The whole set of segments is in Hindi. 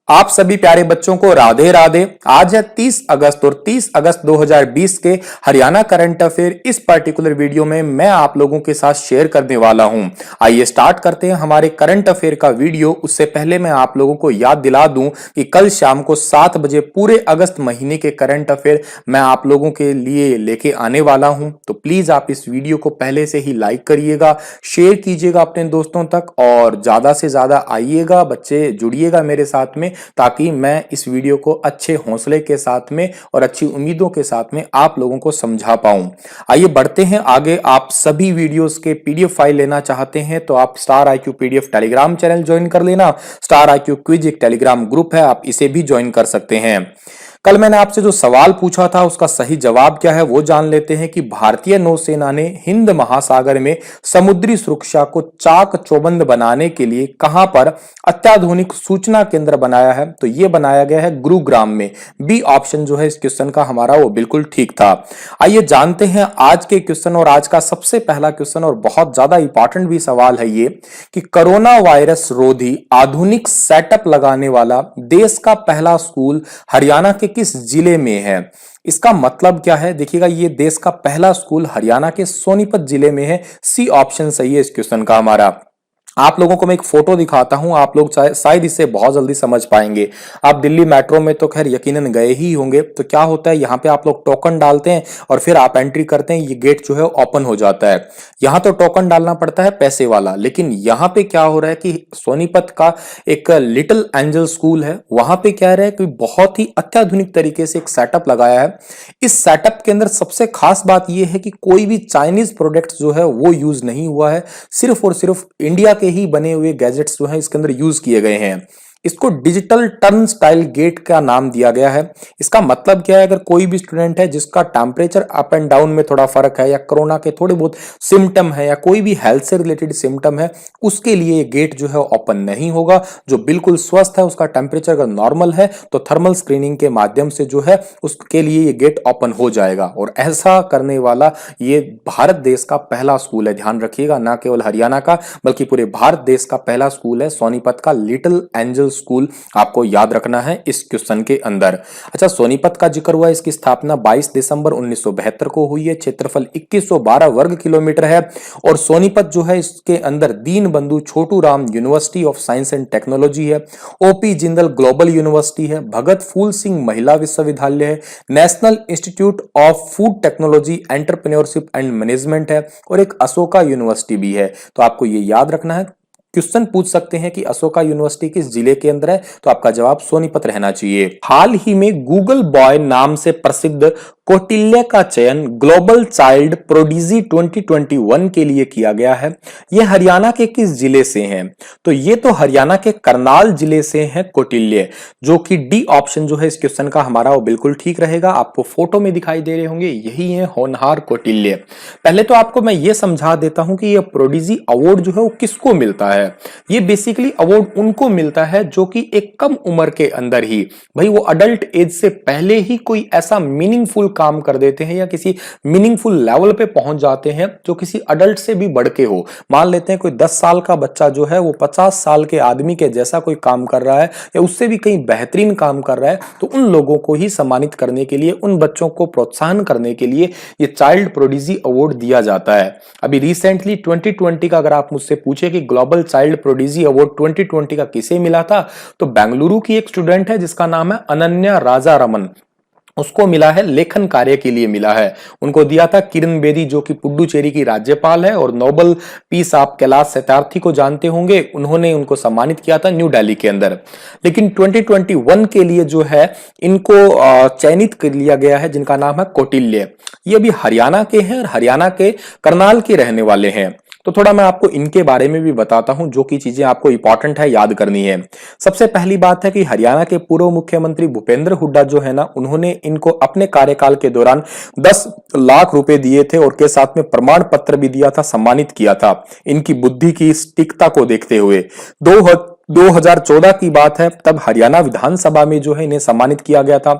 आप सभी प्यारे बच्चों को राधे राधे। आज है 30 अगस्त और 30 अगस्त 2020 के हरियाणा करंट अफेयर। इस पर्टिकुलर वीडियो में मैं आप लोगों के साथ शेयर करने वाला हूं। आइए स्टार्ट करते हैं हमारे करंट अफेयर का वीडियो। उससे पहले मैं आप लोगों को याद दिला दूं कि कल शाम को 7 बजे पूरे अगस्त महीने के करंट अफेयर मैं आप लोगों के लिए लेके आने वाला हूं। तो प्लीज आप इस वीडियो को पहले से ही लाइक करिएगा, शेयर कीजिएगा अपने दोस्तों तक और ज्यादा से ज्यादा आइएगा बच्चे, जुड़िएगा मेरे साथ में, ताकि मैं इस वीडियो को अच्छे हौसले के साथ में और अच्छी उम्मीदों के साथ में आप लोगों को समझा पाऊं। आइए बढ़ते हैं आगे। आप सभी वीडियोस के पीडीएफ फाइल लेना चाहते हैं तो आप star IQ PDF Telegram channel join कर लेना। स्टार IQ क्विज एक टेलीग्राम ग्रुप है, आप इसे भी ज्वाइन कर सकते हैं। कल मैंने आपसे जो सवाल पूछा था उसका सही जवाब क्या है वो जान लेते हैं कि भारतीय नौसेना ने हिंद महासागर में समुद्री सुरक्षा को चाक चौबंद बनाने के लिए कहां पर अत्याधुनिक सूचना केंद्र बनाया है? तो ये बनाया गया है गुरुग्राम में। बी ऑप्शन जो है इस क्वेश्चन का हमारा वो बिल्कुल ठीक था। आइए जानते हैं आज के क्वेश्चन, और आज का सबसे पहला क्वेश्चन और बहुत ज्यादा इंपॉर्टेंट भी सवाल है ये कि कोरोना वायरस रोधी आधुनिक सेटअप लगाने वाला देश का पहला स्कूल हरियाणा के किस जिले में है? इसका मतलब क्या है? देखिएगा, ये देश का पहला स्कूल हरियाणा के सोनीपत जिले में है। सी ऑप्शन सही है इस क्वेश्चन का हमारा। आप लोगों को मैं एक फोटो दिखाता हूं, आप लोग शायद इसे बहुत जल्दी समझ पाएंगे। आप दिल्ली मेट्रो में तो खैर यकीनन गए ही होंगे। तो क्या होता है, यहाँ पे आप लोग टोकन डालते हैं और फिर आप एंट्री करते हैं, ये गेट जो है ओपन हो जाता है। यहाँ तो टोकन डालना पड़ता है पैसे वाला, लेकिन यहाँ पे क्या हो रहा है कि सोनीपत का एक लिटिल एंजल स्कूल है, वहां पे क्या रहा है कि बहुत ही अत्याधुनिक तरीके से एक सेटअप लगाया है। इस सेटअप के अंदर सबसे खास बात यह है कि कोई भी चाइनीज प्रोडक्ट जो है वो यूज नहीं हुआ है, सिर्फ और सिर्फ इंडिया के ही बने हुए गैजेट्स जो हैं इसके अंदर यूज किए गए हैं। इसको डिजिटल टर्न स्टाइल गेट का नाम दिया गया है। इसका मतलब क्या है, अगर कोई भी स्टूडेंट है जिसका टेम्परेचर अप एंड डाउन में थोड़ा फर्क है, या कोरोना के थोड़े बहुत सिम्टम है, या कोई भी हेल्थ से रिलेटेड सिम्टम है, उसके लिए ये गेट जो है ओपन नहीं होगा। जो बिल्कुल स्वस्थ है, उसका टेम्परेचर अगर नॉर्मल है तो थर्मल स्क्रीनिंग के माध्यम से जो है उसके लिए ये गेट ओपन हो जाएगा। और ऐसा करने वाला ये भारत देश का पहला स्कूल है, ध्यान रखिएगा, ना केवल हरियाणा का बल्कि पूरे भारत देश का पहला स्कूल है सोनीपत का लिटिल एंजल स्कूल। आपको याद रखना है इस क्वेश्चन के अंदर। अच्छा, सोनीपत का जिक्र हुआ, इसकी स्थापना 22 दिसंबर 1972 को हुई है। क्षेत्रफल 2112 वर्ग किलोमीटर है। और सोनीपत जो है इसके अंदर Deenbandhu Chhotu Ram university of science and technology है, OP जिंदल ग्लोबल यूनिवर्सिटी है, भगत फूल सिंह महिला विश्वविद्यालय है, national institute of food technology entrepreneurship and management है, और एक अशोका यूनिवर्सिटी भी है। तो आपको ये याद रखना है। क्वेश्चन पूछ सकते हैं कि अशोका यूनिवर्सिटी किस जिले के अंदर है, तो आपका जवाब सोनीपत रहना चाहिए। हाल ही में गूगल बॉय नाम से प्रसिद्ध कौटिल्य का चयन ग्लोबल चाइल्ड प्रोडिजी 2021 के लिए किया गया है। यह हरियाणा के किस जिले से हैं? तो ये तो हरियाणा के करनाल जिले से हैं कौटिल्य, जो कि डी ऑप्शन जो है इस क्वेश्चन का हमारा वो बिल्कुल ठीक रहेगा। आपको फोटो में दिखाई दे रहे होंगे, यही है होनहार कौटिल्य। पहले तो आपको मैं ये समझा देता हूं कि यह प्रोडिजी अवार्ड जो है वो किसको मिलता है। ये बेसिकली अवार्ड उनको मिलता है जो कि एक कम उम्र के अंदर ही, भाई वो अडल्ट एज से पहले ही कोई ऐसा मीनिंगफुल काम कर देते हैं या किसी मीनिंगफुल लेवल पे पहुंच जाते हैं जो किसी अडल्ट से भी बढ़ के हो। मान लेते हैं कोई 10 साल का बच्चा जो है वो 50 साल के आदमी के जैसा कोई काम कर रहा है या उससे भी कहीं बेहतरीन काम कर रहा है, तो उन लोगों को ही सम्मानित करने के लिए, उन बच्चों को प्रोत्साहन करने के लिए ये चाइल्ड प्रोडिजी अवार्ड दिया जाता है। अभी रिसेंटली 2020 का अगर आप मुझसे पूछे कि ग्लोबल चाइल्ड प्रोडिजी अवार्ड 2020 का किसे मिला था, तो बेंगलुरु की एक स्टूडेंट है जिसका नाम है अनन्या राजा रमन, उसको मिला है, लेखन कार्य के लिए मिला है। उनको दिया था किरण बेदी जो कि पुडुचेरी की राज्यपाल है, और नोबेल पीस आप कैलाश सत्यार्थी को जानते होंगे, उन्होंने उनको सम्मानित किया था न्यू दिल्ली के अंदर। लेकिन 2021 के लिए जो है इनको चयनित कर लिया गया है, जिनका नाम है कौटिल्य। ये अभी हरियाणा के हैं और हरियाणा के करनाल के रहने वाले हैं। तो थोड़ा मैं आपको इनके बारे में भी बताता हूं, जो कि चीजें आपको इंपॉर्टेंट है, याद करनी है। सबसे पहली बात है कि हरियाणा के पूर्व मुख्यमंत्री भूपेंद्र हुड्डा जो है ना, उन्होंने इनको अपने कार्यकाल के दौरान 10 लाख रुपए दिए थे और के साथ में प्रमाण पत्र भी दिया था, सम्मानित किया था इनकी बुद्धि की सटीकता को देखते हुए। 2014 की बात है, तब हरियाणा विधानसभा में जो है इन्हें सम्मानित किया गया था।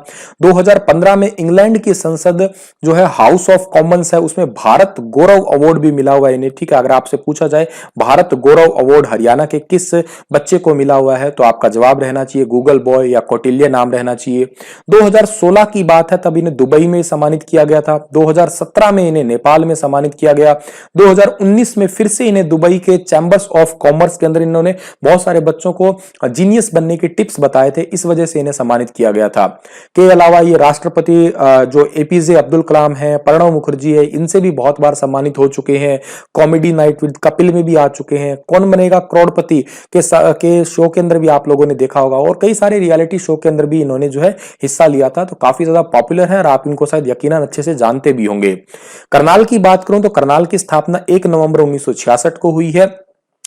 2015 में इंग्लैंड की संसद जो है हाउस ऑफ कॉमन्स है, उसमें भारत गौरव अवार्ड भी मिला हुआ है इन्हें। ठीक है, अगर आपसे पूछा जाए भारत गौरव अवार्ड हरियाणा के किस बच्चे को मिला हुआ है, तो आपका जवाब रहना चाहिए गूगल बॉय या कौटिल्य नाम रहना चाहिए। 2016 की बात है, तब इन्हें दुबई में सम्मानित किया गया था। 2017 में इन्हें नेपाल में सम्मानित किया गया। 2019 में फिर से इन्हें दुबई के चैंबर्स ऑफ कॉमर्स के अंदर इन्होंने बहुत सारे बच्चों को जीनियस बनने के टिप्स बताए थे, इस वजह से इन्हें सम्मानित किया गया था। के अलावा ये राष्ट्रपति जो एपीजे अब्दुल कलाम है, प्रणब मुखर्जी है, इनसे भी बहुत बार सम्मानित हो चुके हैं। कॉमेडी नाइट विद कपिल में भी आ चुके हैं। कौन बनेगा करोड़पति के शो के अंदर भी आप लोगों ने देखा होगा, और कई सारे रियलिटी शो के अंदर भी इन्होंने जो है हिस्सा लिया था, तो काफी ज्यादा पॉपुलर है और आप इनको शायद यकीनन अच्छे से जानते भी होंगे। करनाल की बात करूं तो करनाल की स्थापना 1 नवंबर 1966 को हुई है।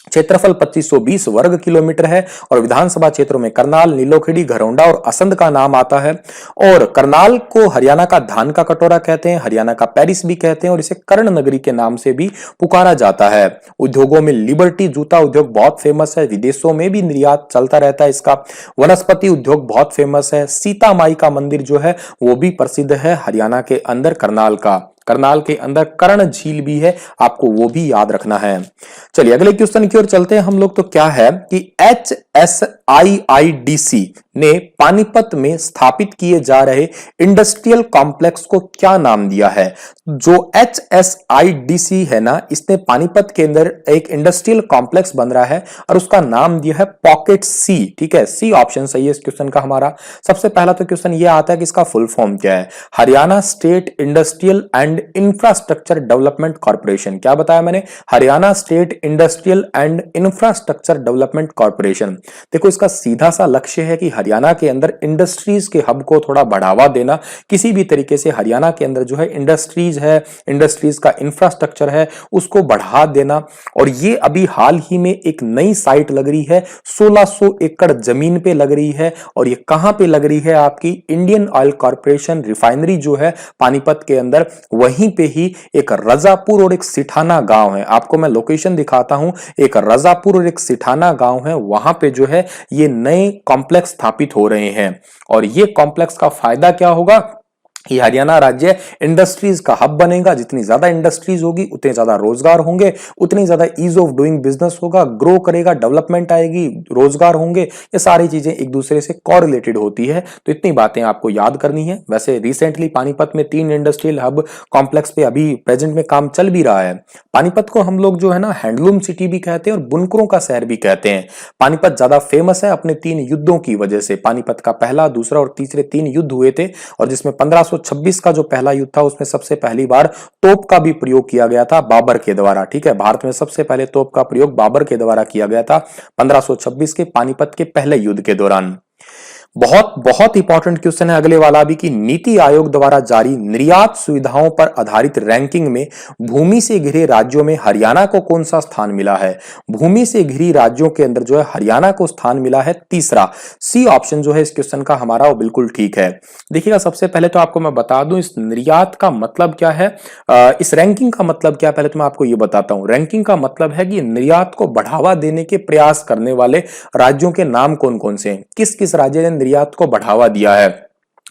क्षेत्रफल 2520 वर्ग किलोमीटर है और विधानसभा क्षेत्रों में करनाल, नीलोखेड़ी, घरौंडा और असंध का नाम आता है। और करनाल को हरियाणा का धान का कटोरा कहते हैं, हरियाणा का पेरिस भी कहते हैं और इसे कर्ण नगरी के नाम से भी पुकारा जाता है। उद्योगों में लिबर्टी जूता उद्योग बहुत फेमस है, विदेशों में भी निर्यात चलता रहता है इसका। वनस्पति उद्योग बहुत फेमस है। सीता माई का मंदिर जो है वो भी प्रसिद्ध है हरियाणा के अंदर करनाल का। करनाल के अंदर कर्ण झील भी है, आपको वो भी याद रखना है। चलिए अगले क्वेश्चन की ओर चलते हैं हम लोग। तो क्या है कि HSIIDC ने पानीपत में स्थापित किए जा रहे इंडस्ट्रियल कॉम्प्लेक्स को क्या नाम दिया है? जो HSIDC है ना, इसने पानीपत के अंदर एक इंडस्ट्रियल कॉम्प्लेक्स बन रहा है और उसका नाम दिया है पॉकेट सी। ठीक है, सी ऑप्शन सही है इस क्वेश्चन का हमारा। सबसे पहला तो क्वेश्चन ये आता है कि इसका फुल फॉर्म क्या है? Haryana state industrial and infrastructure development corporation. क्या बताया मैंने? Haryana state industrial and infrastructure development corporation. देखो इसका सीधा सा लक्ष्य है कि हरियाणा के अंदर इंडस्ट्रीज के हब को थोड़ा बढ़ावा देना, किसी भी तरीके से हरियाणा के अंदर जो है इंडस्ट्रीज है, इंडस्ट्रीज का इंफ्रास्ट्रक्चर है, उसको बढ़ा देना। और ये अभी हाल ही में एक नई साइट लग रही है, 1600 एकड़ जमीन पे लग रही है। और ये कहां पे लग रही है? आपकी इंडियन ऑयल कॉर्पोरेशन रिफाइनरी जो है पानीपत के अंदर, वहीं पे ही एक रजापुर और एक सिठाना गांव है। आपको मैं लोकेशन दिखाता हूं, एक रजापुर और एक सिठाना गांव है, वहां पे जो है ये नए कॉम्प्लेक्स स्थापित हो रहे हैं। और ये कॉम्प्लेक्स का फायदा क्या होगा? ये हरियाणा राज्य इंडस्ट्रीज का हब बनेगा। जितनी ज्यादा इंडस्ट्रीज होगी उतने ज्यादा रोजगार होंगे, उतनी ज्यादा ईज ऑफ डूइंग बिजनेस होगा, ग्रो करेगा, डेवलपमेंट आएगी, रोजगार होंगे। ये सारी चीजें एक दूसरे से कोरिलेटेड होती है, तो इतनी बातें आपको याद करनी है। वैसे रिसेंटली पानीपत में 3 इंडस्ट्रियल हब कॉम्प्लेक्स पे अभी प्रेजेंट में काम चल भी रहा है। पानीपत को हम लोग जो है ना हैंडलूम सिटी भी कहते हैं और बुनकरों का शहर भी कहते हैं। पानीपत ज्यादा फेमस है अपने 3 युद्धों की वजह से। पानीपत का पहला, दूसरा और तीसरे 3 युद्ध हुए थे, और जिसमें 1526 का जो पहला युद्ध था उसमें सबसे पहली बार तोप का भी प्रयोग किया गया था बाबर के द्वारा। ठीक है, भारत में सबसे पहले तोप का प्रयोग बाबर के द्वारा किया गया था 1526 के पानीपत के पहले युद्ध के दौरान। बहुत बहुत इंपॉर्टेंट क्वेश्चन है अगले वाला भी कि नीति आयोग द्वारा जारी निर्यात सुविधाओं पर आधारित रैंकिंग में भूमि से घिरे राज्यों में हरियाणा को कौन सा स्थान मिला है? भूमि से घिरी राज्यों के अंदर जो है हरियाणा को स्थान मिला है तीसरा। सी ऑप्शन जो है इस क्वेश्चन का हमारा वो बिल्कुल ठीक है। देखिएगा, सबसे पहले तो आपको मैं बता दूं इस निर्यात का मतलब क्या है, इस रैंकिंग का मतलब क्या है, पहले तो मैं आपको ये बताता हूं। रैंकिंग का मतलब है कि निर्यात को बढ़ावा देने के प्रयास करने वाले राज्यों के नाम कौन कौन से हैं, किस किस राज्य ने निर्यात को बढ़ावा दिया है,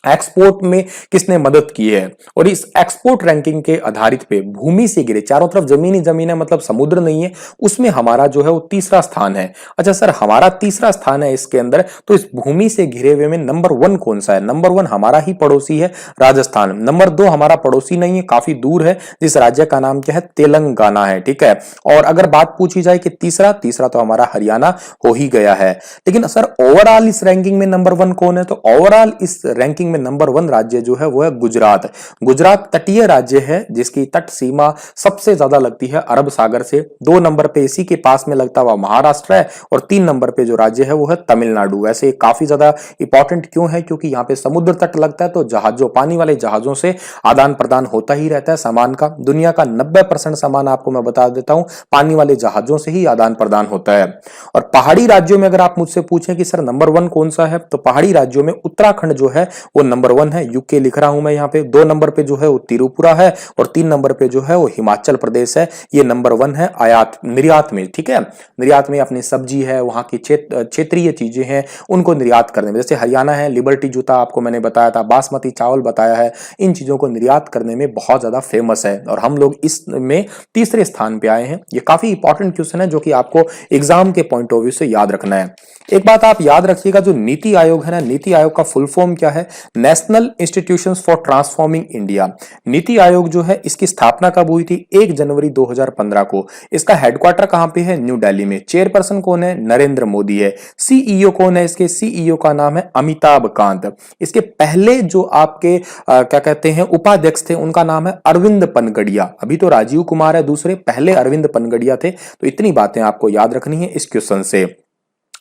एक्सपोर्ट में किसने मदद की है। और इस एक्सपोर्ट रैंकिंग के आधारित पे भूमि से घिरे, चारों तरफ जमीन ही जमीन है, मतलब समुद्र नहीं है, उसमें हमारा जो है वो तीसरा स्थान है। अच्छा सर, हमारा तीसरा स्थान है इसके अंदर, तो इस भूमि से घिरे हुए में नंबर 1 कौन सा है? नंबर 1 हमारा ही पड़ोसी है राजस्थान। नंबर 2 हमारा पड़ोसी नहीं है, काफी दूर है, जिस राज्य का नाम क्या है? तेलंगाना है। ठीक है, और अगर बात पूछी जाए कि तीसरा तो हमारा हरियाणा हो ही गया है। लेकिन सर ओवरऑल इस रैंकिंग में नंबर 1 कौन है? तो ओवरऑल इस रैंकिंग में नंबर 1 राज्य जो है वो है गुजरात। गुजरात तटीय राज्य है जिसकी तट सीमा सबसे ज्यादा लगती है अरब सागर से। 2 नंबर पे इसी के पास में लगता हुआ महाराष्ट्र है, और 3 नंबर पे जो राज्य है वो है तमिलनाडु। वैसे काफी ज्यादा इंपॉर्टेंट क्यों है? क्योंकि यहाँ पे समुद्र तट लगता है, तो जहाजों, पानी वाले जहाजों से आदान प्रदान होता ही रहता है सामान का। दुनिया का 90% सामान आपको मैं बता देता हूं पानी वाले जहाजों से ही आदान प्रदान होता है। और पहाड़ी राज्यों में अगर आप मुझसे पूछें कि सर नंबर 1 कौन सा है, तो पहाड़ी राज्यों में उत्तराखंड जो है वो नंबर 1 है, यूके लिख रहा हूं मैं यहाँ पे। 2 नंबर पे जो है वो त्रिपुरा है और 3 नंबर पे जो है वो हिमाचल प्रदेश है। ये नंबर 1 है आयात निर्यात में, ठीक है। निर्यात में अपनी सब्जी है, वहां की क्षेत्रीय चीजें हैं, उनको निर्यात करने में। जैसे हरियाणा है, लिबर्टी जूता आपको मैंने बताया था, बासमती चावल बताया है, इन चीजों को निर्यात करने में बहुत ज्यादा फेमस है और हम लोग इसमें तीसरे स्थान पे आए हैं। ये काफी इंपॉर्टेंट क्वेश्चन है जो कि आपको एग्जाम के पॉइंट ऑफ व्यू से याद रखना है। एक बात आप याद रखिएगा, जो नीति आयोग है ना, नीति आयोग का फुल फॉर्म क्या है? National institutions for transforming India. NITI Aayog जो है इसकी स्थापना कब हुई थी? 1 जनवरी 2015 को। इसका हेडक्वार्टर कहां पे है? न्यू दिल्ली में। चेयरपर्सन कौन है? नरेंद्र मोदी है। सीईओ कौन है इसके? सीईओ का नाम है अमिताभ कांत। इसके पहले जो आपके क्या कहते हैं उपाध्यक्ष थे, उनका नाम है अरविंद पनगड़िया। अभी तो राजीव कुमार है दूसरे, पहले अरविंद पनगड़िया थे। तो इतनी बातें आपको याद रखनी है इस क्वेश्चन से।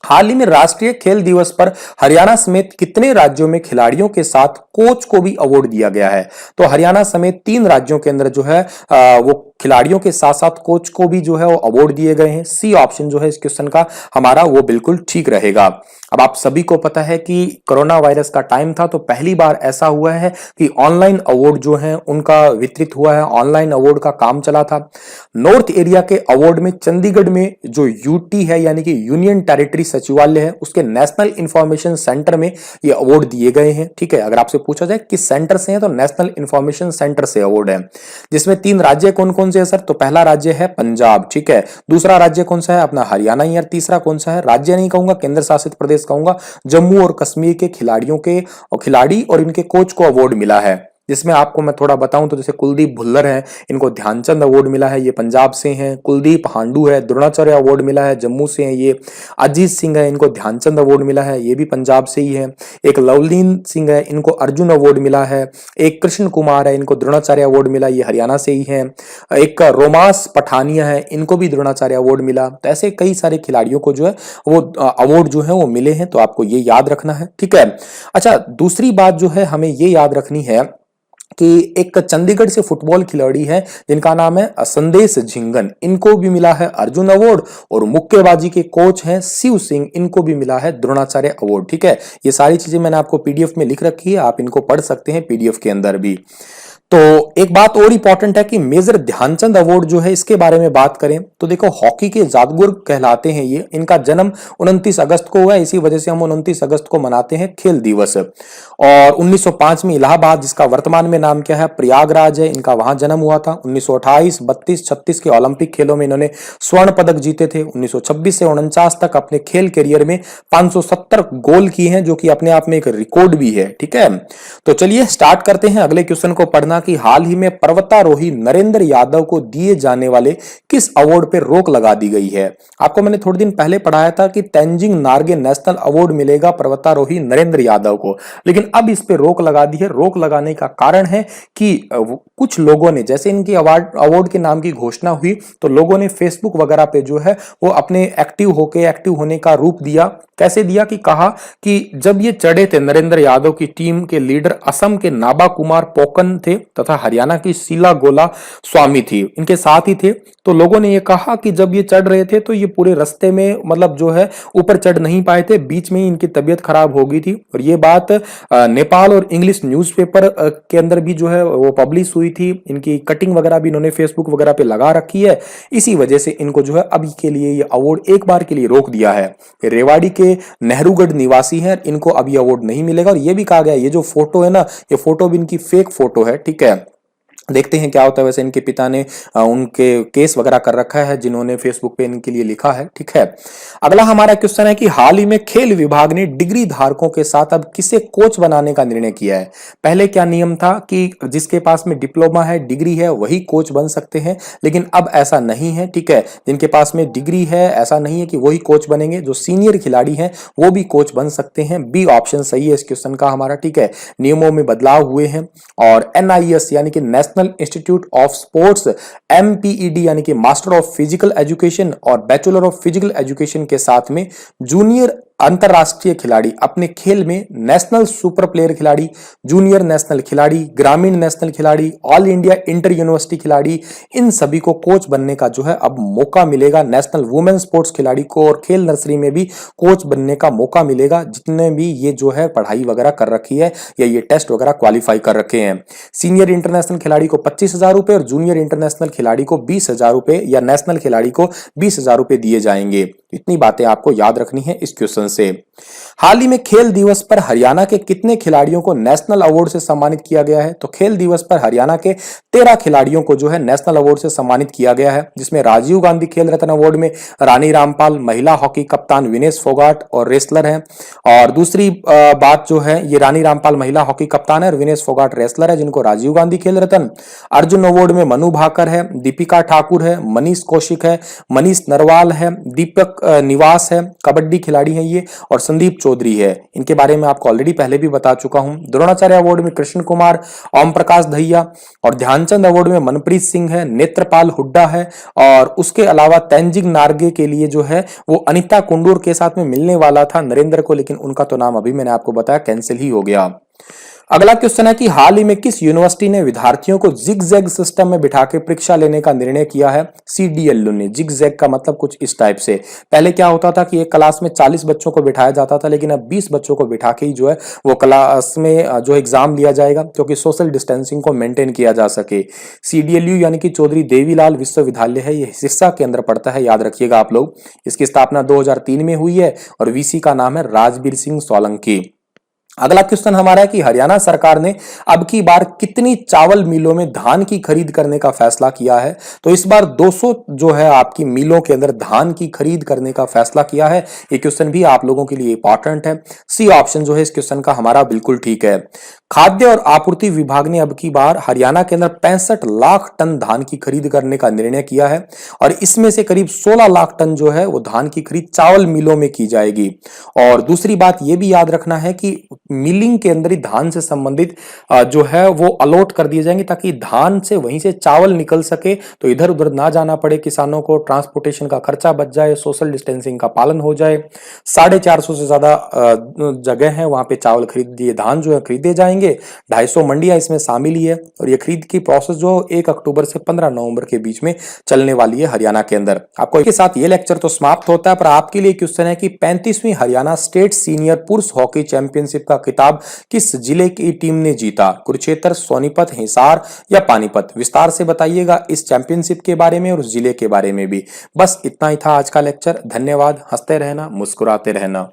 हाल ही में राष्ट्रीय खेल दिवस पर हरियाणा समेत कितने राज्यों में खिलाड़ियों के साथ कोच को भी अवार्ड दिया गया है? तो हरियाणा समेत 3 राज्यों के अंदर जो है वो खिलाड़ियों के साथ साथ कोच को भी जो है वो अवार्ड दिए गए हैं। सी ऑप्शन जो है इस क्वेश्चन का हमारा वो बिल्कुल ठीक रहेगा। अब आप सभी को पता है कि कोरोना वायरस का टाइम था, तो पहली बार ऐसा हुआ है कि ऑनलाइन अवार्ड जो है उनका वितरित हुआ है। ऑनलाइन अवार्ड का काम चला था। नॉर्थ एरिया के अवार्ड में चंडीगढ़ में जो यूटी है यानी कि यूनियन टेरिटरी सचिवालय है, उसके नेशनल इंफॉर्मेशन सेंटर में ये अवार्ड दिए गए हैं। ठीक है, अगर आपसे पूछा जाए किस सेंटर से है तो नेशनल इंफॉर्मेशन सेंटर से अवार्ड है, जिसमें 3 राज्य कौन कौन से है सर? तो पहला राज्य है पंजाब, ठीक है। दूसरा राज्य कौन सा है? अपना हरियाणा ही है। तीसरा कौन सा है? राज्य नहीं कहूंगा, केंद्र शासित प्रदेश कहूंगा, जम्मू और कश्मीर के खिलाड़ियों के और खिलाड़ी और इनके कोच को अवार्ड मिला है। जिसमें आपको मैं थोड़ा बताऊं तो जैसे कुलदीप भुल्लर है, इनको ध्यानचंद अवार्ड मिला है, ये पंजाब से हैं। कुलदीप हांडू है, द्रोणाचार्य अवार्ड मिला है, जम्मू से हैं ये। अजीत सिंह है, इनको ध्यानचंद अवार्ड मिला है, ये भी पंजाब से ही है। एक लवलीन सिंह है, इनको अर्जुन अवार्ड मिला है। एक कृष्ण कुमार है, इनको द्रोणाचार्य अवार्ड मिला, ये हरियाणा से ही है। एक रोमास पठानिया है, इनको भी द्रोणाचार्य अवार्ड मिला। तो ऐसे कई सारे खिलाड़ियों को जो है वो अवार्ड जो है वो मिले हैं, तो आपको ये याद रखना है, ठीक है। अच्छा, दूसरी बात जो है हमें ये याद रखनी है कि एक चंडीगढ़ से फुटबॉल खिलाड़ी है जिनका नाम है संदेश झिंगन, इनको भी मिला है अर्जुन अवार्ड। और मुक्केबाजी के कोच हैं शिव सिंह, इनको भी मिला है द्रोणाचार्य अवार्ड, ठीक है। ये सारी चीजें मैंने आपको पीडीएफ में लिख रखी है, आप इनको पढ़ सकते हैं पीडीएफ के अंदर भी। तो एक बात और इंपॉर्टेंट है कि मेजर ध्यानचंद अवार्ड जो है इसके बारे में बात करें तो देखो, हॉकी के जादूगर कहलाते हैं ये। इनका जन्म 29 अगस्त को हुआ है, इसी वजह से हम 29 अगस्त को मनाते हैं खेल दिवस। और 1905 में इलाहाबाद, जिसका वर्तमान में नाम क्या है प्रयागराज है, इनका वहां जन्म हुआ था। 1928, 32, 36 के ओलंपिक खेलों में इन्होंने स्वर्ण पदक जीते थे। 1926 से 49 तक अपने खेल करियर में 570 गोल किए हैं, जो कि अपने आप में एक रिकॉर्ड भी है, ठीक है। तो चलिए स्टार्ट करते हैं अगले क्वेश्चन को पढ़ना कि हाल ही में पर्वतारोही नरेंद्र यादव को दिए जाने वाले किस अवार्ड पर रोक लगा दी गई है? आपको मैंने थोड़े दिन पहले पढ़ाया था कि तेंजिंग नोर्गे नेशनल अवार्ड मिलेगा पर्वतारोही नरेंद्र यादव को, लेकिन अब इस पे रोक लगा दी है। रोक लगाने का कारण है कि कुछ लोगों ने, जैसे इनकी अवार्ड के नाम की घोषणा हुई तो लोगों ने फेसबुक वगैरह पे जो है वो अपने एक्टिव होने का रूप दिया। कैसे दिया कि कहा कि जब ये चढ़े थे, नरेंद्र यादव की टीम के लीडर असम के नाबा कुमार पोकन थे तथा हरियाणा की शीला गोला स्वामी थी, इनके साथ ही थे। तो लोगों ने ये कहा कि जब ये चढ़ रहे थे तो ये पूरे रास्ते में मतलब जो है ऊपर चढ़ नहीं पाए थे, बीच में ही इनकी तबीयत खराब हो गई थी। और ये बात नेपाल और इंग्लिश न्यूज़पेपर के अंदर भी जो है वो पब्लिश हुई थी। इनकी कटिंग वगैरह भी इन्होंने फेसबुक वगैरह पे लगा रखी है। इसी वजह से इनको जो है अभी के लिए ये अवार्ड एक बार के लिए रोक दिया है। रेवाड़ी के नेहरूगढ़ निवासी हैं, इनको अभी अवार्ड नहीं मिलेगा। और ये भी कहा गया ये जो फोटो है ना, ये फोटो भी इनकी फेक फोटो है, ठीक है। देखते हैं क्या होता है। वैसे इनके पिता ने उनके केस वगैरह कर रखा है, जिन्होंने फेसबुक पे इनके लिए लिखा है, ठीक है। अगला हमारा क्वेश्चन है कि हाल ही में खेल विभाग ने डिग्री धारकों के साथ अब किसे कोच बनाने का निर्णय किया है? पहले क्या नियम था कि जिसके पास में डिप्लोमा है, डिग्री है, वही कोच बन सकते हैं, लेकिन अब ऐसा नहीं है, ठीक है। जिनके पास में डिग्री है ऐसा नहीं है कि वही कोच बनेंगे, जो सीनियर खिलाड़ी हैं वो भी कोच बन सकते हैं। बी ऑप्शन सही है इस क्वेश्चन का हमारा, ठीक है। नियमों में बदलाव हुए हैं और NIS यानी कि national institute of sports MPED यानी कि मास्टर ऑफ फिजिकल एजुकेशन और बैचलर ऑफ फिजिकल एजुकेशन के साथ में जूनियर अंतरराष्ट्रीय खिलाड़ी अपने खेल में नेशनल सुपर प्लेयर खिलाड़ी, जूनियर नेशनल खिलाड़ी, ग्रामीण नेशनल खिलाड़ी, ऑल इंडिया इंटर यूनिवर्सिटी खिलाड़ी, इन सभी को कोच बनने का जो है अब मौका मिलेगा। नेशनल वुमेन स्पोर्ट्स खिलाड़ी को और खेल नर्सरी में भी कोच बनने का मौका मिलेगा, जितने भी ये जो है पढ़ाई वगैरह कर रखी है या ये टेस्ट वगैरह क्वालिफाई कर रखे हैं। सीनियर इंटरनेशनल खिलाड़ी को 25,000 रुपए और जूनियर इंटरनेशनल खिलाड़ी को 20,000 रुपए या नेशनल खिलाड़ी को 20,000 रुपए दिए जाएंगे। इतनी बातें आपको याद रखनी है इस क्वेश्चन से। हाल ही में खेल दिवस पर हरियाणा के कितने खिलाड़ियों को नेशनल अवार्ड से सम्मानित किया गया है? तो खेल दिवस पर हरियाणा के 13 खिलाड़ियों को जो है नेशनल अवार्ड से सम्मानित किया गया है, जिसमें राजीव गांधी खेल रत्न अवार्ड में रानी रामपाल, महिला हॉकी कप्तान विनेश फोगाट और रेसलर हैं। और दूसरी बात जो है, ये रानी रामपाल महिला हॉकी कप्तान है और विनेश फोगाट रेसलर है, जिनको राजीव गांधी खेल रत्न। अर्जुन अवार्ड में मनु भाकर है, दीपिका ठाकुर है, मनीष कौशिक है, मनीष नरवाल है, दीपक निवास है, कबड्डी खिलाड़ी है ये, और संदीप चौधरी है। इनके बारे में आपको ऑलरेडी पहले भी बता चुका हूं। द्रोणाचार्य अवार्ड में कृष्ण कुमार, ओम प्रकाश दहिया, और ध्यानचंद अवार्ड में मनप्रीत सिंह है, नेत्रपाल हुड्डा है, और उसके अलावा तेंजिंग नार्गे के लिए जो है वो अनिता कुंडूर के साथ में मिलने वाला था नरेंद्र को, लेकिन उनका तो नाम अभी मैंने आपको बताया कैंसिल ही हो गया। अगला क्वेश्चन है कि हाल ही में किस यूनिवर्सिटी ने विद्यार्थियों को जिग-जैग सिस्टम में बिठा के परीक्षा लेने का निर्णय किया है? CDLU ने। जिग-जैग का मतलब कुछ इस टाइप से, पहले क्या होता था कि एक क्लास में 40 बच्चों को बिठाया जाता था, लेकिन अब 20 बच्चों को बिठा के ही जो है वो क्लास में जो एग्जाम लिया जाएगा, क्योंकि सोशल डिस्टेंसिंग को मेंटेन किया जा सके। CDLU यानी कि चौधरी देवीलाल विश्वविद्यालय है, ये सिरसा के अंदर पड़ता है, याद रखिएगा आप लोग। इसकी स्थापना 2003 में हुई है और VC का नाम है राजबीर सिंह सोलंकी। अगला क्वेश्चन हमारा है कि हरियाणा सरकार ने अब की बार कितनी चावल मिलों में धान की खरीद करने का फैसला किया है? तो इस बार 200 जो है आपकी मिलों के अंदर धान की खरीद करने का फैसला किया है। ये क्वेश्चन भी आप लोगों के लिए इंपॉर्टेंट है। सी ऑप्शन जो है इस क्वेश्चन का हमारा बिल्कुल ठीक है। खाद्य और आपूर्ति विभाग ने अब की बार हरियाणा के अंदर 65 लाख टन धान की खरीद करने का निर्णय किया है, और इसमें से करीब 16 लाख टन जो है वो धान की खरीद चावल मिलों में की जाएगी। और दूसरी बात यह भी याद रखना है कि मिलिंग के अंदर ही धान से संबंधित जो है वो अलॉट कर दिए जाएंगे, ताकि धान से वहीं से चावल निकल सके, तो इधर उधर ना जाना पड़े किसानों को, ट्रांसपोर्टेशन का खर्चा बच जाए, सोशल डिस्टेंसिंग का पालन हो जाए। 450 से ज्यादा जगह है वहां पे चावल खरीदिए, धान जो है खरीदे जाएंगे। 250 मंडियां इसमें शामिल ही है, और ये खरीद की प्रोसेस जो 1 अक्टूबर से 15 नवंबर के बीच में चलने वाली है हरियाणा के अंदर। आपको इसके साथ ये लेक्चर तो समाप्त होता है, पर आपके लिए क्वेश्चन है कि 35वीं हरियाणा स्टेट सीनियर पुरुष हॉकी चैंपियनशिप का खिताब किस जिले की टीम ने जीता? कुरुक्षेत्र, सोनीपत, हिसार या पानीपत? विस्तार से बताइएगा इस चैंपियनशिप के बारे में और उस जिले के बारे में भी। बस इतना ही था आज का लेक्चर। धन्यवाद। हंसते रहना, मुस्कुराते रहना।